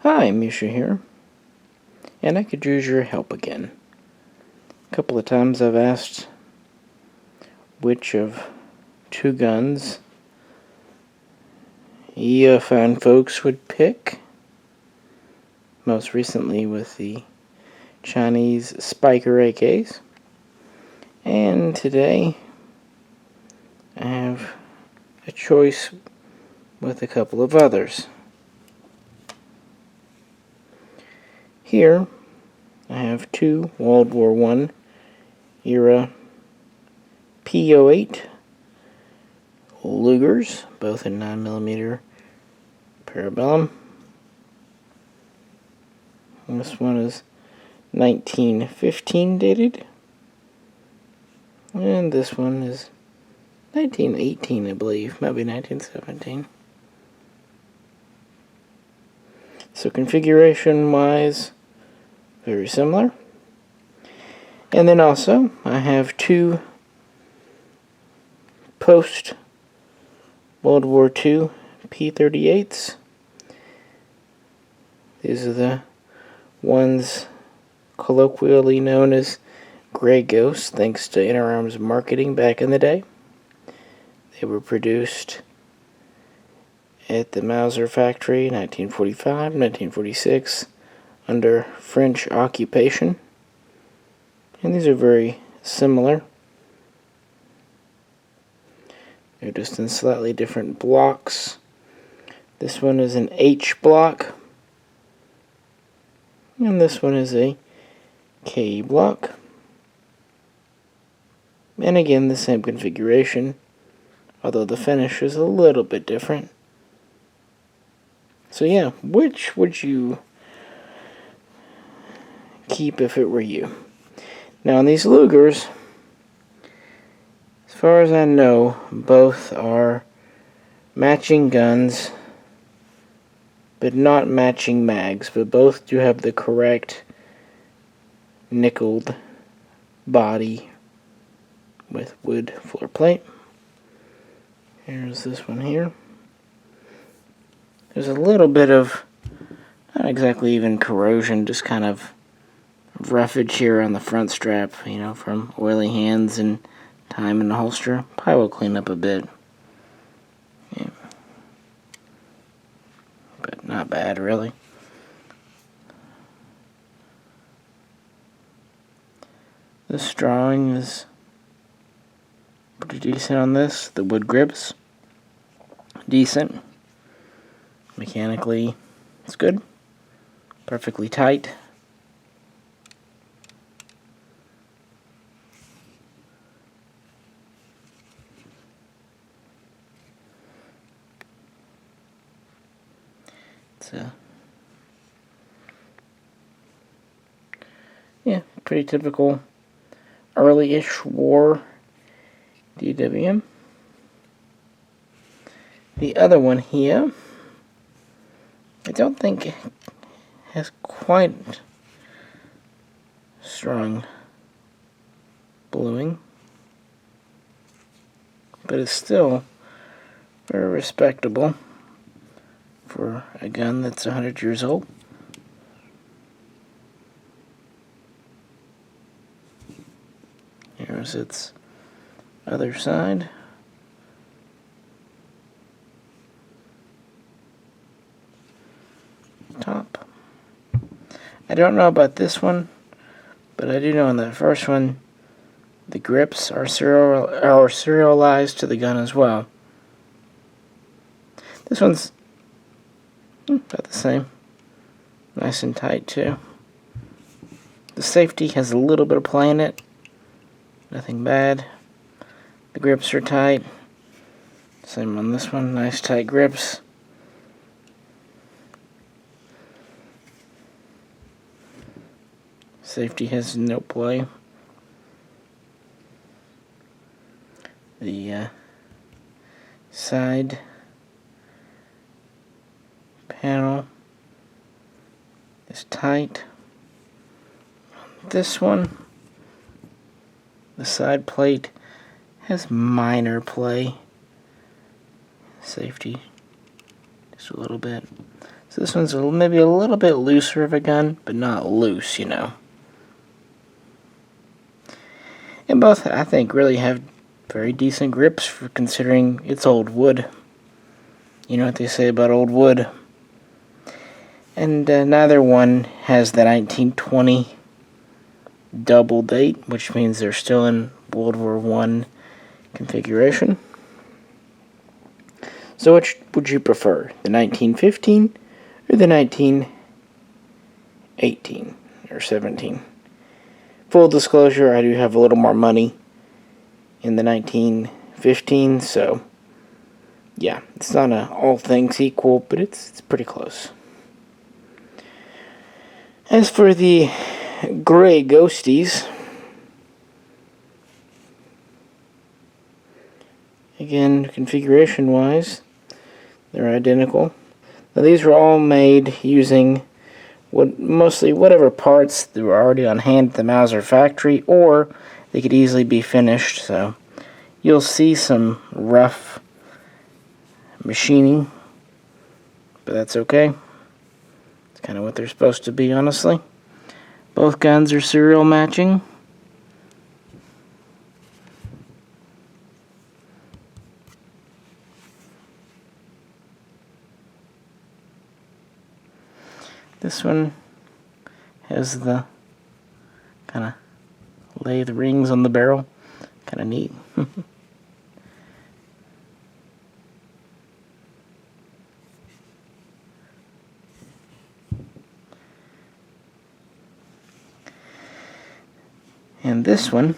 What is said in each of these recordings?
Hi, Misha here, and I could use your help again. A couple of times I've asked which of two guns you fine folks would pick. Most recently with the Chinese Spiker AKs. And today I have a choice with a couple of others. Here I have two World War I era P.08 Lugers, both in 9mm parabellum. And this one is 1915 dated, and this one is 1918, I believe, maybe 1917. So configuration-wise, very similar. And then also, I have two post-World War II P.38s. These are the ones colloquially known as Grey Ghosts, thanks to Interarms marketing back in the day. They were produced at the Mauser factory, 1945, 1946, under French occupation. And these are very similar. They're just in slightly different blocks. This one is an H block, and this one is a K block. And again, the same configuration, although the finish is a little bit different. So yeah, which would you keep if it were you? Now in these Lugers, as far as I know, both are matching guns, but not matching mags, but both do have the correct nickeled body with wood floor plate. Here's this one here. There's a little bit of, not exactly even corrosion, just kind of roughage here on the front strap, you know, from oily hands and time in the holster. Probably will clean up a bit. Yeah. But not bad, really. This drawing is pretty decent on this. The wood grips, decent. Mechanically, it's good. Perfectly tight. It's yeah, pretty typical early-ish war DWM. The other one here, I don't think has quite strong bluing, but it's still very respectable for a gun that's 100 years old. Here's its other side. Top. I don't know about this one, but I do know on that first one, the grips are serialized to the gun as well. This one's about the same. Nice and tight too. The safety has a little bit of play in it. Nothing bad. The grips are tight. Same on this one. Nice tight grips. Safety has no play. The side panel is tight. This one, the side plate has minor play. Safety, just a little bit. So this one's maybe a little bit looser of a gun, but not loose, you know. And both, I think, really have very decent grips for considering it's old wood. You know what they say about old wood. And neither one has the 1920 double date, which means they're still in World War I configuration. So which would you prefer, the 1915 or the 1918 or 17? Full disclosure, I do have a little more money in the 1915, so yeah, it's not all things equal, but it's pretty close. As for the gray ghosties, again, configuration-wise, they're identical. Now these were all made using mostly whatever parts that were already on hand at the Mauser factory, or they could easily be finished, so you'll see some rough machining, but that's okay. It's kind of what they're supposed to be, honestly. Both guns are serial matching. This one has the kind of lathe rings on the barrel. Kind of neat. And this one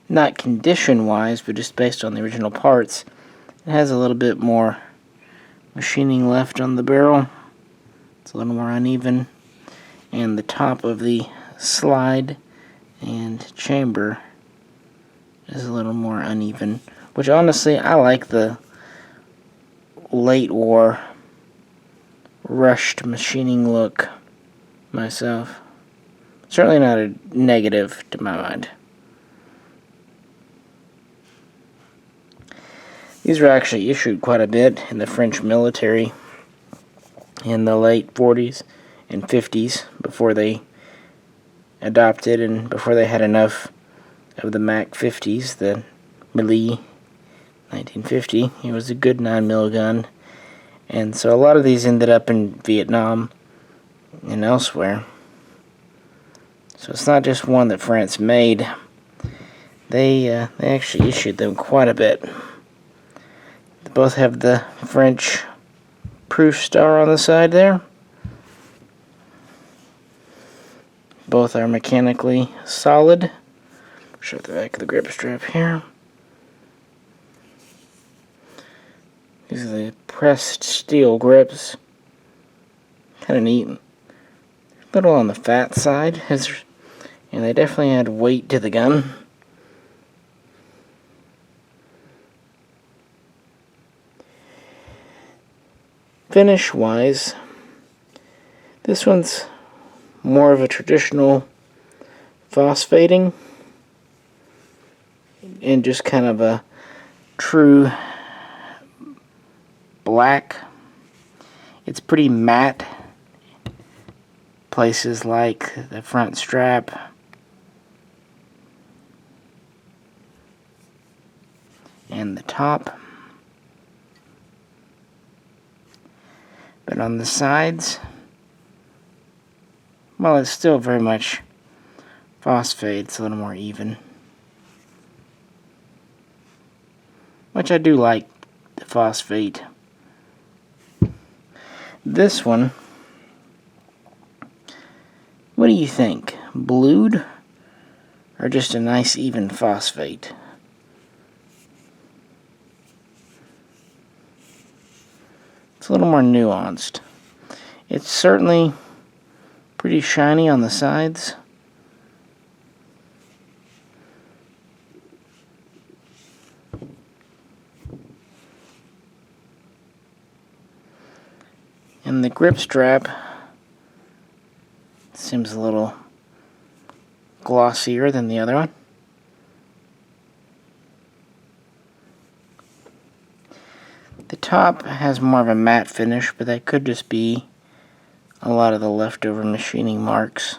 not condition-wise, but just based on the original parts, it has a little bit more machining left on the barrel. It's a little more uneven, and the top of the slide and chamber is a little more uneven, which honestly I like the late war rushed machining look myself. Certainly not a negative to my mind. These were actually issued quite a bit in the French military in the late 40s and 50s before they adopted and before they had enough of the Mac 50s, the Melee 1950. It was a good 9mm gun, and so a lot of these ended up in Vietnam and elsewhere. So it's not just one that France made. They actually issued them quite a bit. They both have the French proof star on the side there. Both are mechanically solid. Show the back of the grip strap here. These are the pressed steel grips. Kind of neat. A little on the fat side, and they definitely add weight to the gun. Finish-wise, this one's more of a traditional phosphating and just kind of a true black. It's pretty matte. Places like the front strap and the top. But on the sides, well, it's still very much phosphate. It's a little more even. Which I do like, the phosphate. This one, what do you think? Blued or just a nice even phosphate? It's a little more nuanced. It's certainly pretty shiny on the sides. And the grip strap seems a little glossier than the other one. The top has more of a matte finish, but that could just be a lot of the leftover machining marks.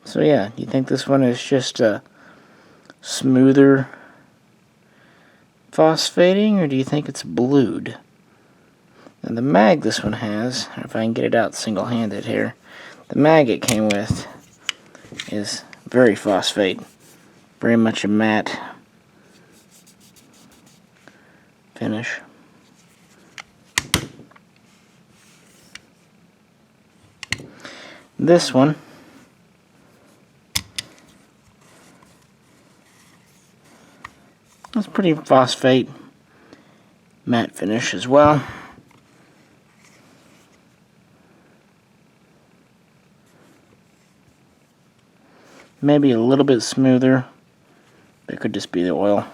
So yeah, do you think this one is just a smoother phosphating, or do you think it's blued? And the mag this one has, if I can get it out single-handed here, the mag it came with is very phosphate, very much a matte finish. This one is pretty phosphate matte finish as well. Maybe a little bit smoother. It could just be the oil.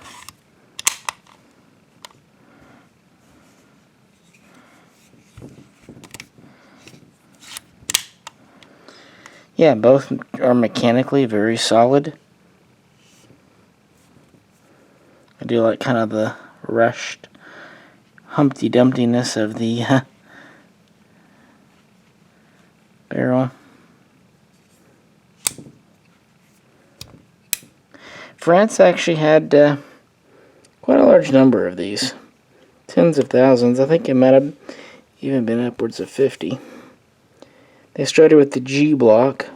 Yeah, both are mechanically very solid. I do like kind of the rushed Humpty Dumptiness of the barrel. France actually had quite a large number of these. Tens of thousands. I think it might have even been upwards of 50. They started with the G block,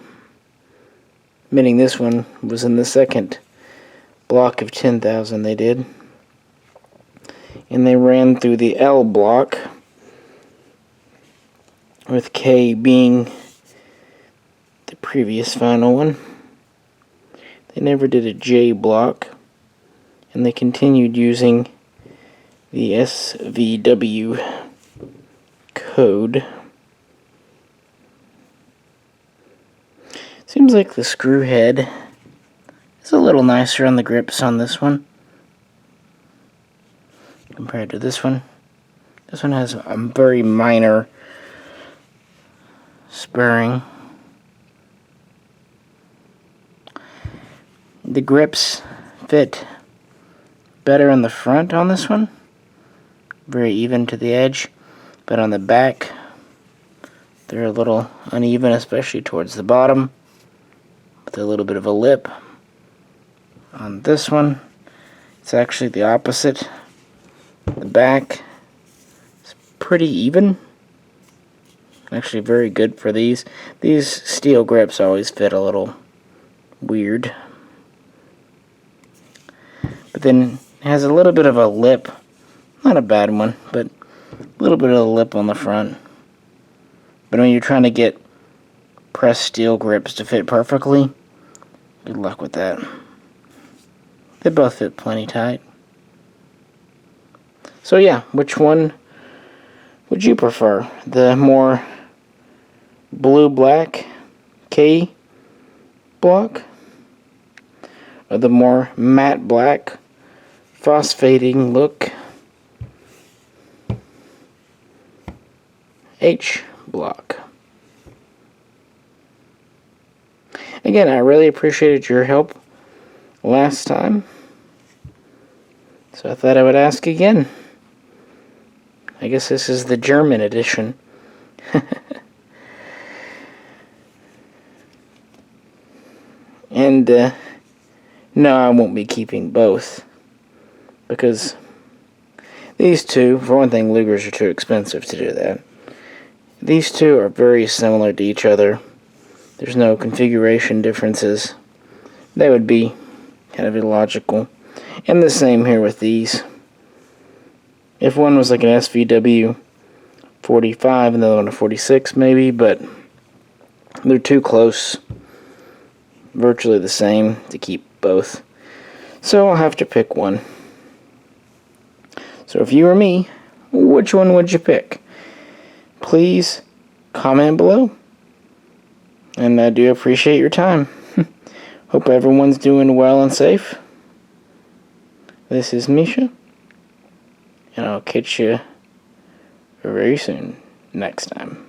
meaning this one was in the second block of 10,000 they did. And they ran through the L block, with K being the previous final one. They never did a J block, and they continued using the SVW code. Seems like the screw head is a little nicer on the grips on this one compared to this one. This one has a very minor spurring. The grips fit better on the front on this one, very even to the edge, but on the back they're a little uneven, especially towards the bottom, with a little bit of a lip. On this one, it's actually the opposite. The back is pretty even. Actually very good for these. These steel grips always fit a little weird. But then it has a little bit of a lip. Not a bad one, but a little bit of a lip on the front. But when you're trying to get pressed steel grips to fit perfectly, good luck with that. They both fit plenty tight. So yeah, which one would you prefer? The more blue-black K block, or the more matte black phosphating look H block? Again, I really appreciated your help last time, so I thought I would ask again. I guess this is the German edition. And no, I won't be keeping both, because these two, for one thing, Lugers are too expensive to do that. These two are very similar to each other. There's no configuration differences. They would be kind of illogical. And the same here with these. If one was like an SVW 45 and the other one a 46 maybe, but they're too close, virtually the same, to keep both. So I'll have to pick one. So if you were me, which one would you pick? Please comment below. And I do appreciate your time. Hope everyone's doing well and safe. This is Misha, and I'll catch you very soon next time.